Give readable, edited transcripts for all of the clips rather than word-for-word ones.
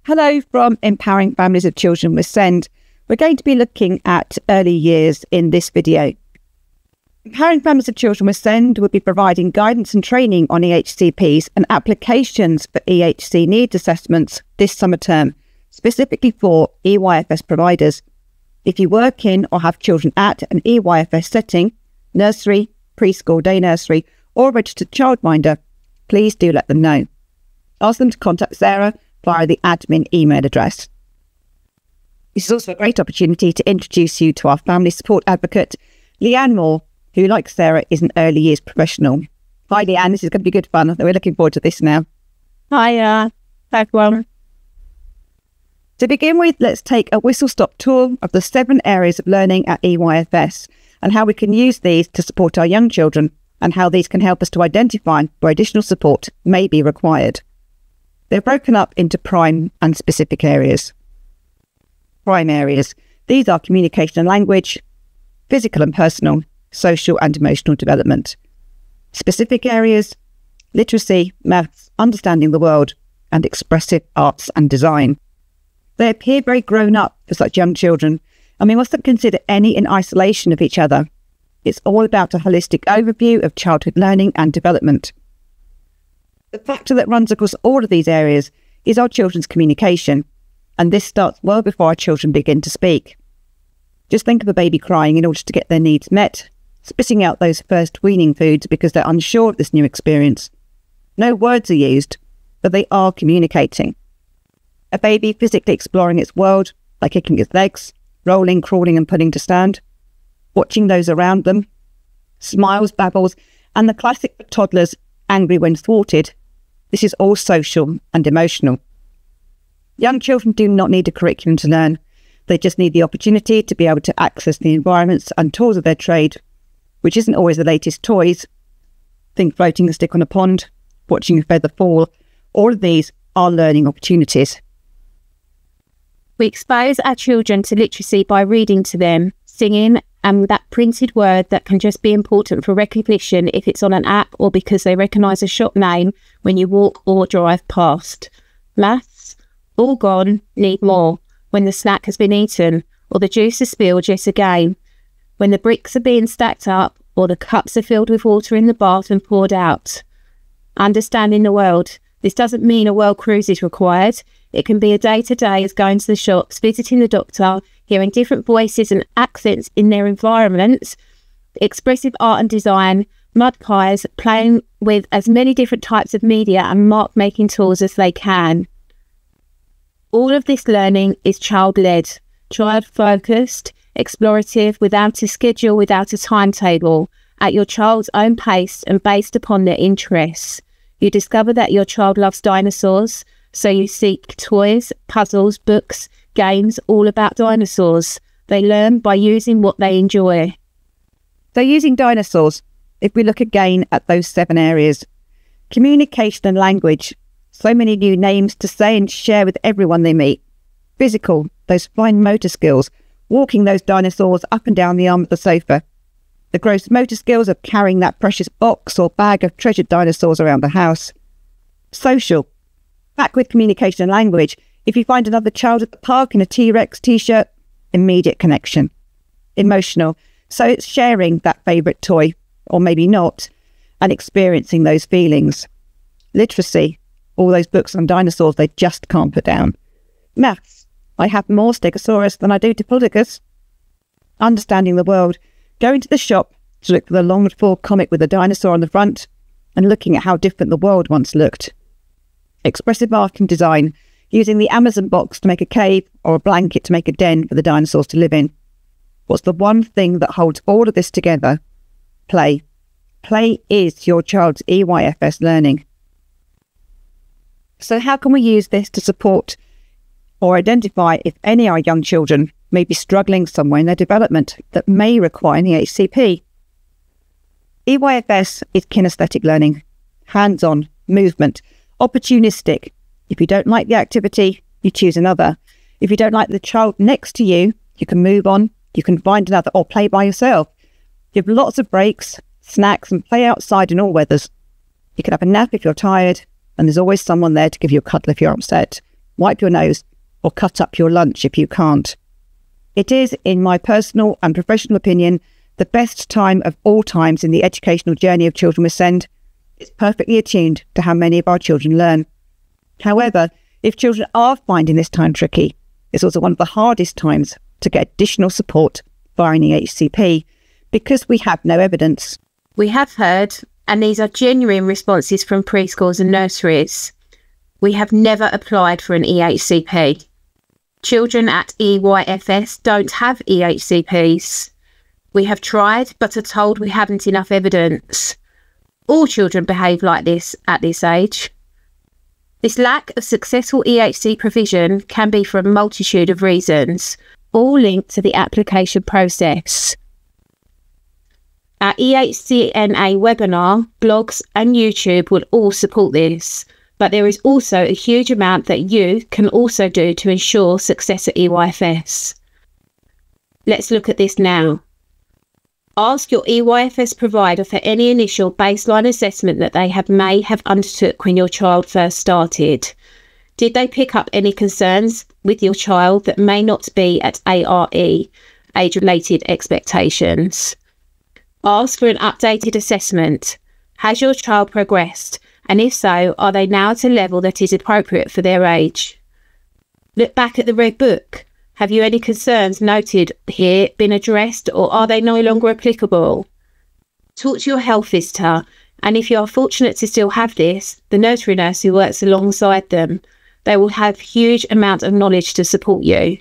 Hello from Empowering Families of Children with SEND. We're going to be looking at early years in this video. Empowering Families of Children with SEND will be providing guidance and training on EHCPs and applications for EHC needs assessments this summer term, specifically for EYFS providers. If you work in or have children at an EYFS setting, nursery, preschool, day nursery, or registered childminder, please do let them know. Ask them to contact Sarah via the admin email address. This is also a great opportunity to introduce you to our family support advocate, Leanne Moore, who, like Sarah, is an early years professional. Hi, Leanne. This is going to be good fun. We're looking forward to this now. Hi, everyone. To begin with, let's take a whistle-stop tour of the 7 areas of learning at EYFS and how we can use these to support our young children and how these can help us to identify where additional support may be required. They're broken up into prime and specific areas. Prime areas. These are communication and language, physical and personal, social and emotional development. Specific areas, literacy, maths, understanding the world, and expressive arts and design. They appear very grown up for such young children, and we mustn't consider any in isolation of each other. It's all about a holistic overview of childhood learning and development. The factor that runs across all of these areas is our children's communication, and this starts well before our children begin to speak. Just think of a baby crying in order to get their needs met, spitting out those first weaning foods because they're unsure of this new experience. No words are used, but they are communicating. A baby physically exploring its world by kicking its legs, rolling, crawling and putting to stand, watching those around them, smiles, babbles, and the classic for toddlers, angry when thwarted. This is all social and emotional. Young children do not need a curriculum to learn. They just need the opportunity to be able to access the environments and tools of their trade, which isn't always the latest toys. Think floating a stick on a pond, watching a feather fall. All of these are learning opportunities. We expose our children to literacy by reading to them, singing, and that printed word that can just be important for recognition if it's on an app or because they recognise a shop name when you walk or drive past. Maths, all gone, need more. When the snack has been eaten, or the juice is spilled yet again. When the bricks are being stacked up, or the cups are filled with water in the bath and poured out. Understanding the world. This doesn't mean a world cruise is required. It can be a day-to-day as going to the shops, visiting the doctor, hearing different voices and accents in their environments, expressive art and design, mud pies, playing with as many different types of media and mark-making tools as they can. All of this learning is child-led, child-focused, explorative, without a schedule, without a timetable, at your child's own pace and based upon their interests. You discover that your child loves dinosaurs, so you seek toys, puzzles, books, games all about dinosaurs. They learn by using what they enjoy. So using dinosaurs, if we look again at those 7 areas, communication and language, so many new names to say and share with everyone they meet. Physical, those fine motor skills, walking those dinosaurs up and down the arm of the sofa. The gross motor skills of carrying that precious box or bag of treasured dinosaurs around the house. Social, back with communication and language. If you find another child at the park in a T-Rex t-shirt, immediate connection. Emotional, so it's sharing that favourite toy, or maybe not, and experiencing those feelings. Literacy, all those books on dinosaurs they just can't put down. Maths, I have more Stegosaurus than I do Diplodocus. Understanding the world, going to the shop to look for the longed-for comic with a dinosaur on the front, and looking at how different the world once looked. Expressive art and design, using the Amazon box to make a cave or a blanket to make a den for the dinosaurs to live in. What's the one thing that holds all of this together? Play. Play is your child's EYFS learning. So how can we use this to support or identify if any of our young children may be struggling somewhere in their development that may require an EHCP? EYFS is kinesthetic learning, hands-on, movement, opportunistic. If you don't like the activity, you choose another. If you don't like the child next to you, you can move on, you can find another or play by yourself. You have lots of breaks, snacks and play outside in all weathers. You can have a nap if you're tired, and there's always someone there to give you a cuddle if you're upset. wipe your nose, or cut up your lunch if you can't. It is, in my personal and professional opinion, the best time of all times in the educational journey of children with SEND. It's perfectly attuned to how many of our children learn. However, if children are finding this time tricky, it's also one of the hardest times to get additional support via an EHCP because we have no evidence. We have heard, and these are genuine responses from preschools and nurseries. We have never applied for an EHCP. Children at EYFS don't have EHCPs. We have tried, but are told we haven't enough evidence. All children behave like this at this age. This lack of successful EHC provision can be for a multitude of reasons, all linked to the application process. Our EHCNA webinar, blogs and YouTube will all support this, but there is also a huge amount that you can also do to ensure success at EYFS. Let's look at this now. Ask your EYFS provider for any initial baseline assessment that they may have undertook when your child first started. Did they pick up any concerns with your child that may not be at ARE, age-related expectations? Ask for an updated assessment. Has your child progressed? And if so, are they now at a level that is appropriate for their age? Look back at the Red Book. Have you any concerns noted here been addressed, or are they no longer applicable? Talk to your health visitor, and if you are fortunate to still have this, the nursery nurse who works alongside them. They will have huge amount of knowledge to support you.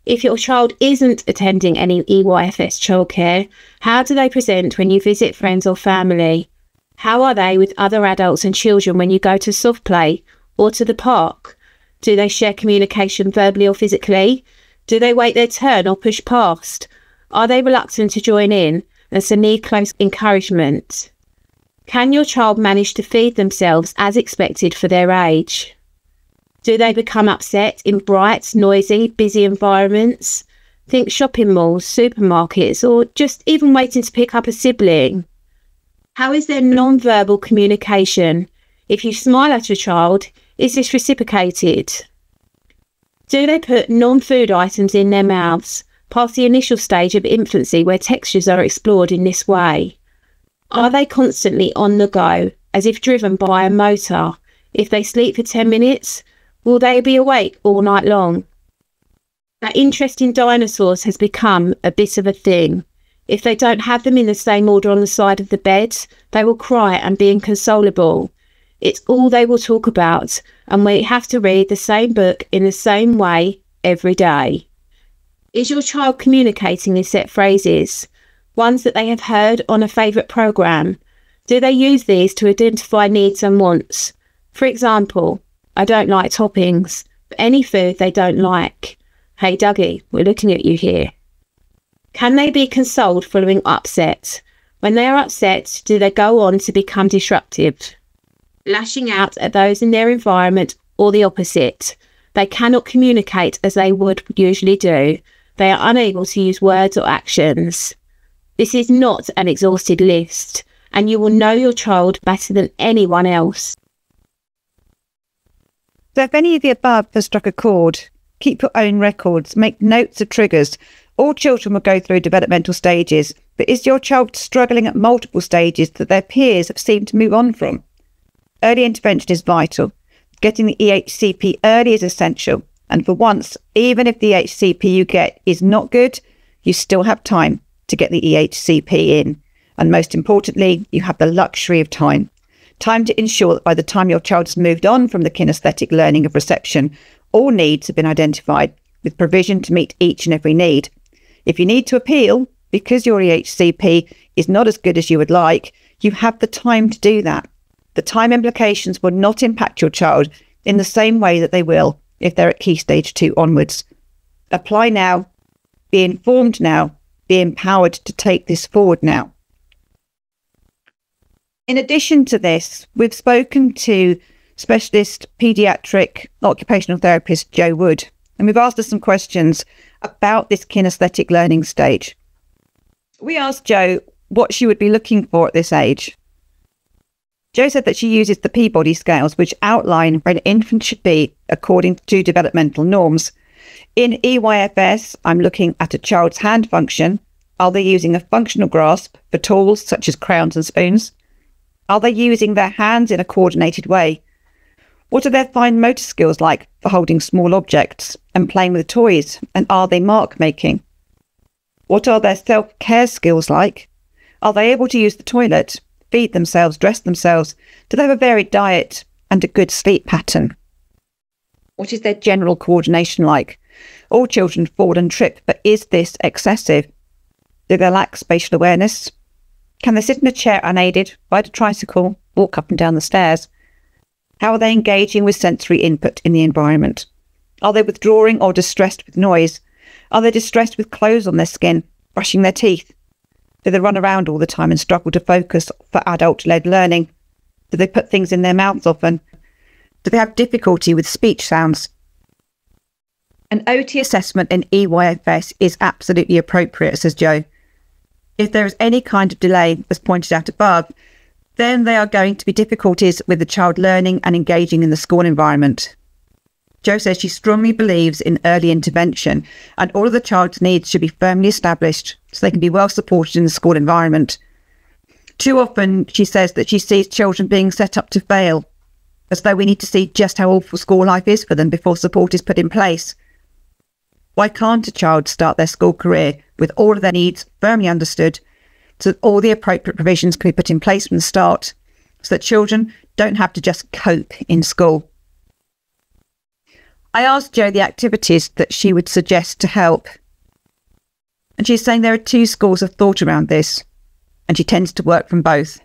If your child isn't attending any EYFS childcare, how do they present when you visit friends or family? How are they with other adults and children when you go to soft play or to the park? Do they share communication verbally or physically? Do they wait their turn or push past? Are they reluctant to join in and so need close encouragement? Can your child manage to feed themselves as expected for their age? Do they become upset in bright, noisy, busy environments? Think shopping malls, supermarkets, or just even waiting to pick up a sibling. How is their non-verbal communication? If you smile at a child, is this reciprocated? Do they put non-food items in their mouths, past the initial stage of infancy where textures are explored in this way? Are they constantly on the go, as if driven by a motor? If they sleep for 10 minutes, will they be awake all night long? That interest in dinosaurs has become a bit of a thing. If they don't have them in the same order on the side of the bed, they will cry and be inconsolable. It's all they will talk about, and we have to read the same book in the same way every day. Is your child communicating in set phrases, ones that they have heard on a favourite programme? Do they use these to identify needs and wants? For example, I don't like toppings, but any food they don't like. Hey Dougie, we're looking at you here. Can they be consoled following upset? When they are upset, do they go on to become disruptive, lashing out at those in their environment, or the opposite? They cannot communicate as they would usually do. They are unable to use words or actions. This is not an exhausted list, and you will know your child better than anyone else. So if any of the above has struck a chord, keep your own records, make notes of triggers. All children will go through developmental stages, but is your child struggling at multiple stages that their peers have seemed to move on from? Early intervention is vital. Getting the EHCP early is essential. And for once, even if the EHCP you get is not good, you still have time to get the EHCP in. And most importantly, you have the luxury of time. Time to ensure that by the time your child has moved on from the kinesthetic learning of reception, all needs have been identified with provision to meet each and every need. If you need to appeal because your EHCP is not as good as you would like, you have the time to do that. The time implications will not impact your child in the same way that they will if they're at Key Stage 2 onwards. Apply now, be informed now, be empowered to take this forward now. In addition to this, we've spoken to specialist paediatric occupational therapist Jo Wood, and we've asked her some questions about this kinesthetic learning stage. We asked Jo what she would be looking for at this age. Jo said that she uses the Peabody scales, which outline where an infant should be according to developmental norms. In EYFS, I'm looking at a child's hand function. Are they using a functional grasp for tools such as crayons and spoons? Are they using their hands in a coordinated way? What are their fine motor skills like for holding small objects and playing with toys? And are they mark making? What are their self-care skills like? Are they able to use the toilet, feed themselves, dress themselves? Do they have a varied diet and a good sleep pattern? What is their general coordination like? All children fall and trip, but is this excessive? Do they lack spatial awareness? Can they sit in a chair unaided, ride a tricycle, walk up and down the stairs? How are they engaging with sensory input in the environment? Are they withdrawing or distressed with noise? Are they distressed with clothes on their skin, brushing their teeth? Do they run around all the time and struggle to focus for adult-led learning? Do they put things in their mouths often? Do they have difficulty with speech sounds? An OT assessment in EYFS is absolutely appropriate, says Jo. If there is any kind of delay, as pointed out above, then there are going to be difficulties with the child learning and engaging in the school environment. Jo says she strongly believes in early intervention, and all of the child's needs should be firmly established so they can be well supported in the school environment. Too often, she says that she sees children being set up to fail, as though we need to see just how awful school life is for them before support is put in place. Why can't a child start their school career with all of their needs firmly understood, so that all the appropriate provisions can be put in place from the start, so that children don't have to just cope in school? I asked Jo the activities that she would suggest to help, and she's saying there are two schools of thought around this, and she tends to work from both.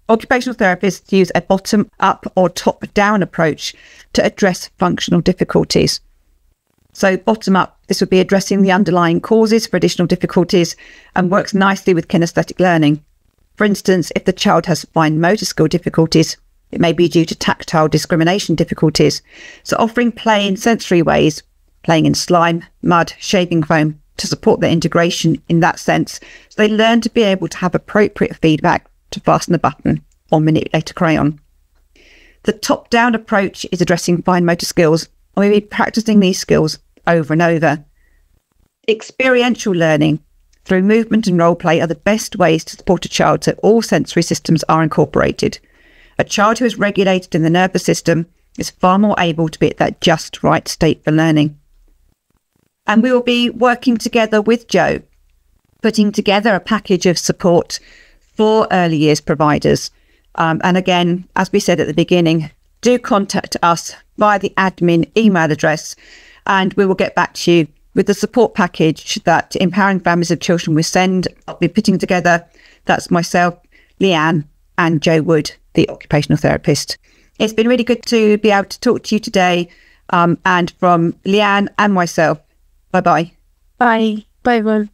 Occupational therapists use a bottom-up or top-down approach to address functional difficulties. So bottom-up, this would be addressing the underlying causes for additional difficulties and works nicely with kinesthetic learning. For instance, if the child has fine motor skill difficulties, it may be due to tactile discrimination difficulties. So offering play in sensory ways, playing in slime, mud, shaving foam, to support their integration in that sense, so they learn to be able to have appropriate feedback to fasten a button or manipulate a crayon. The top-down approach is addressing fine motor skills, and we'll be practicing these skills over and over. Experiential learning through movement and role play are the best ways to support a child so all sensory systems are incorporated. A child who is regulated in the nervous system is far more able to be at that just right state for learning. And we will be working together with Jo, putting together a package of support for early years providers. And again, as we said at the beginning, do contact us via the admin email address, and we will get back to you with the support package that Empowering Families of Children will send. I'll be putting together, that's myself, Leanne, and Jo Wood, the occupational therapist. It's been really good to be able to talk to you today, and from Leanne and myself, bye-bye. Bye. Bye, everyone.